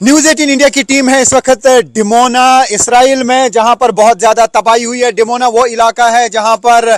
News 18 India की team है इस वक्त डिमोना इसराइल में, जहां पर बहुत ज़्यादा तबाही हुई है। डिमोना वो इलाका है जहां पर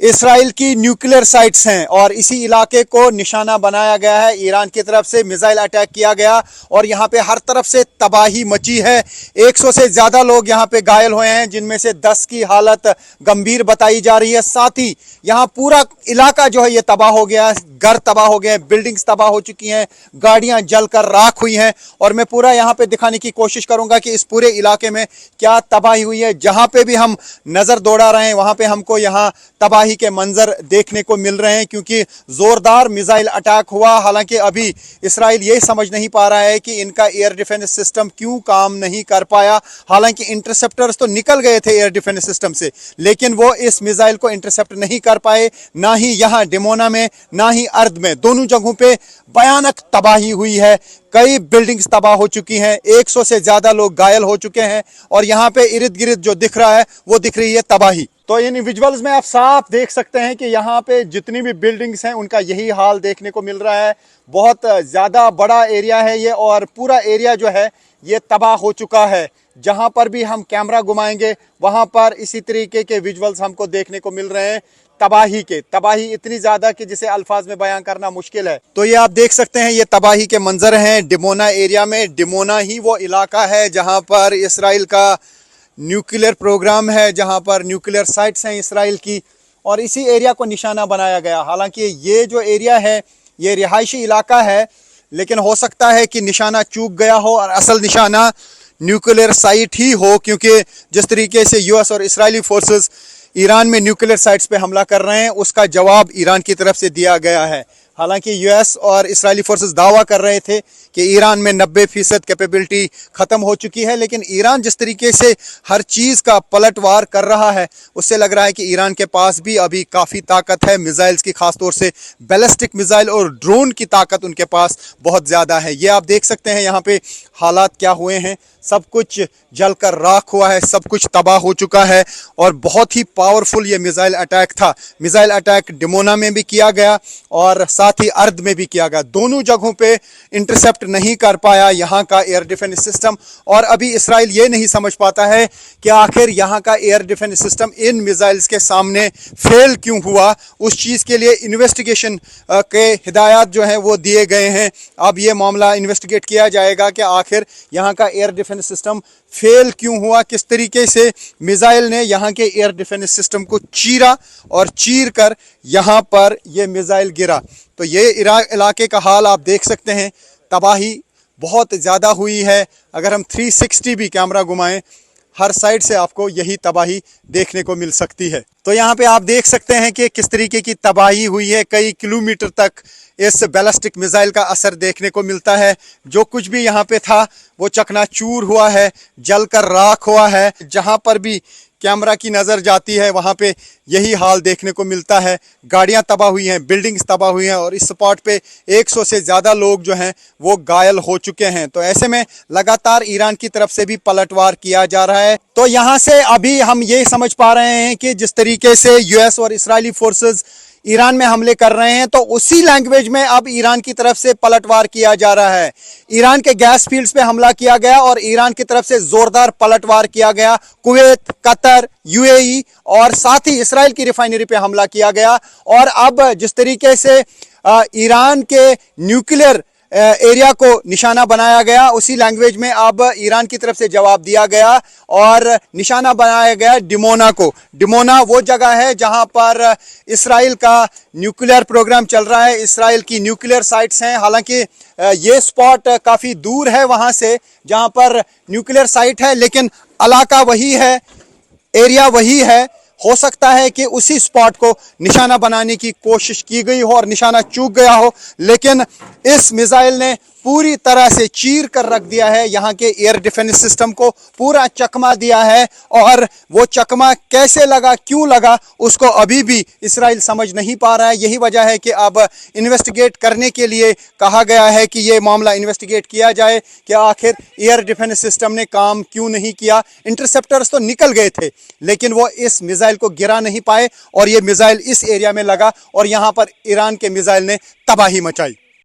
इसराइल की न्यूक्लियर साइट्स हैं और इसी इलाके को निशाना बनाया गया है। ईरान की तरफ से मिसाइल अटैक किया गया और यहाँ पे हर तरफ से तबाही मची है। 100 से ज़्यादा लोग यहाँ पे घायल हुए हैं, जिनमें से 10 की हालत गंभीर बताई जा रही है। साथ ही यहाँ पूरा इलाका जो है ये तबाह हो गया, घर तबाह हो गए, बिल्डिंग्स तबाह हो चुकी हैं, गाड़ियाँ जलकर राख हुई हैं। और मैं पूरा यहाँ पे दिखाने की कोशिश करूँगा कि इस पूरे इलाके में क्या तबाही हुई है। जहाँ पे भी हम नज़र दौड़ा रहे हैं वहाँ पे हमको यहाँ तबाही के मंजर देखने को मिल रहे हैं, क्योंकि जोरदार मिसाइल अटैक हुआ। हालांकि अभी इसराइल ये समझ नहीं पा रहा है कि इनका एयर डिफेंस सिस्टम क्यों काम नहीं कर पाया। हालांकि इंटरसेप्टर्स तो निकल गए थे एयर डिफेंस सिस्टम से, लेकिन वो इस मिसाइल को इंटरसेप्ट नहीं कर पाए। ना ही यहाँ डिमोना में, ना ही अर्द में, दोनों जगहों पे भयानक तबाही हुई है। कई बिल्डिंग्स तबाह हो चुकी हैं, 100 से ज्यादा लोग घायल हो चुके हैं और यहाँ पे इर्द गिर्द जो दिख रहा है वो दिख रही है तबाही। तो इन विजुअल्स में आप साफ देख सकते हैं कि यहाँ पे जितनी भी बिल्डिंग्स हैं उनका यही हाल देखने को मिल रहा है। बहुत ज़्यादा बड़ा एरिया है ये और पूरा एरिया जो है ये तबाह हो चुका है। जहाँ पर भी हम कैमरा घुमाएंगे वहाँ पर इसी तरीके के विजुअल्स हमको देखने को मिल रहे हैं। तबाही इतनी ज़्यादा कि जिसे अल्फाज में बयां करना मुश्किल है। तो ये आप देख सकते हैं, ये तबाही के मंजर हैं डिमोना एरिया में। डिमोना ही वो इलाका है जहाँ पर इसराइल का न्यूक्लियर प्रोग्राम है, जहां पर न्यूक्लियर साइट्स हैं इसराइल की, और इसी एरिया को निशाना बनाया गया। हालांकि ये जो एरिया है ये रिहायशी इलाका है, लेकिन हो सकता है कि निशाना चूक गया हो और असल निशाना न्यूक्लियर साइट ही हो, क्योंकि जिस तरीके से यूएस और इसराइली फोर्सेस ईरान में न्यूक्लियर साइट्स पे हमला कर रहे हैं उसका जवाब ईरान की तरफ से दिया गया है। हालांकि यूएस और इसराइली फोर्सेस दावा कर रहे थे कि ईरान में 90% कैपेबिलिटी ख़त्म हो चुकी है, लेकिन ईरान जिस तरीके से हर चीज़ का पलटवार कर रहा है उससे लग रहा है कि ईरान के पास भी अभी काफ़ी ताकत है। मिसाइल्स की, ख़ासतौर से बैलिस्टिक मिसाइल और ड्रोन की ताकत उनके पास बहुत ज़्यादा है। ये आप देख सकते हैं यहाँ पे हालात क्या हुए हैं। सब कुछ जलकर राख हुआ है, सब कुछ तबाह हो चुका है और बहुत ही पावरफुल ये मिसाइल अटैक था। मिसाइल अटैक डिमोना में भी किया गया और साथ ही अर्द में भी किया गया। दोनों जगहों पे इंटरसेप्ट नहीं कर पाया यहाँ का एयर डिफेंस सिस्टम, और अभी इसराइल ये नहीं समझ पाता है कि आखिर यहाँ का air defence system in missiles के सामने फेल क्यों हुआ। उस चीज़ के लिए इन्वेस्टिगेशन के हिदायत जो हैं वो दिए गए हैं। अब ये मामला इन्वेस्टिगेट किया जाएगा कि आखिर यहाँ का एयर डिफेंस सिस्टम फेल क्यों हुआ, किस तरीके से मिसाइल ने यहाँ के एयर डिफेंस सिस्टम को चीरा और चीर कर यहाँ पर ये मिसाइल गिरा। तो ये इलाके का हाल आप देख सकते हैं, तबाही बहुत ज़्यादा हुई है। अगर हम 360 भी कैमरा घुमाएं, हर साइड से आपको यही तबाही देखने को मिल सकती है। तो यहाँ पे आप देख सकते हैं कि किस तरीके की तबाही हुई है। कई किलोमीटर तक इस बैलिस्टिक मिसाइल का असर देखने को मिलता है। जो कुछ भी यहाँ पे था वो चकनाचूर हुआ है, जलकर राख हुआ है। जहाँ पर भी कैमरा की नज़र जाती है वहाँ पे यही हाल देखने को मिलता है। गाड़ियाँ तबाह हुई हैं, बिल्डिंग्स तबाह हुई हैं और इस स्पॉट पे 100 से ज़्यादा लोग जो हैं वो घायल हो चुके हैं। तो ऐसे में लगातार ईरान की तरफ से भी पलटवार किया जा रहा है। तो यहाँ से अभी हम ये समझ पा रहे हैं कि जिस तरीके से यूएस और इसराइली फोर्सेस ईरान में हमले कर रहे हैं, तो उसी लैंग्वेज में अब ईरान की तरफ से पलटवार किया जा रहा है। ईरान के गैस फील्ड्स पे हमला किया गया और ईरान की तरफ से जोरदार पलटवार किया गया। कुवैत, कतर, यूएई और साथ ही इसराइल की रिफाइनरी पे हमला किया गया। और अब जिस तरीके से ईरान के न्यूक्लियर एरिया को निशाना बनाया गया, उसी लैंग्वेज में अब ईरान की तरफ से जवाब दिया गया और निशाना बनाया गया डिमोना को। डिमोना वो जगह है जहां पर इसराइल का न्यूक्लियर प्रोग्राम चल रहा है, इसराइल की न्यूक्लियर साइट्स हैं। हालांकि ये स्पॉट काफ़ी दूर है वहां से जहां पर न्यूक्लियर साइट है, लेकिन इलाका वही है, एरिया वही है। हो सकता है कि उसी स्पॉट को निशाना बनाने की कोशिश की गई हो और निशाना चूक गया हो, लेकिन इस मिसाइल ने पूरी तरह से चीर कर रख दिया है यहाँ के एयर डिफेंस सिस्टम को, पूरा चकमा दिया है। और वो चकमा कैसे लगा, क्यों लगा, उसको अभी भी इसराइल समझ नहीं पा रहा है। यही वजह है कि अब इन्वेस्टिगेट करने के लिए कहा गया है कि ये मामला इन्वेस्टिगेट किया जाए कि आखिर एयर डिफेंस सिस्टम ने काम क्यों नहीं किया। इंटरसेप्टर्स तो निकल गए थे, लेकिन वो इस मिसाइल को गिरा नहीं पाए और ये मिसाइल इस एरिया में लगा और यहाँ पर ईरान के मिसाइल ने तबाही मचाई।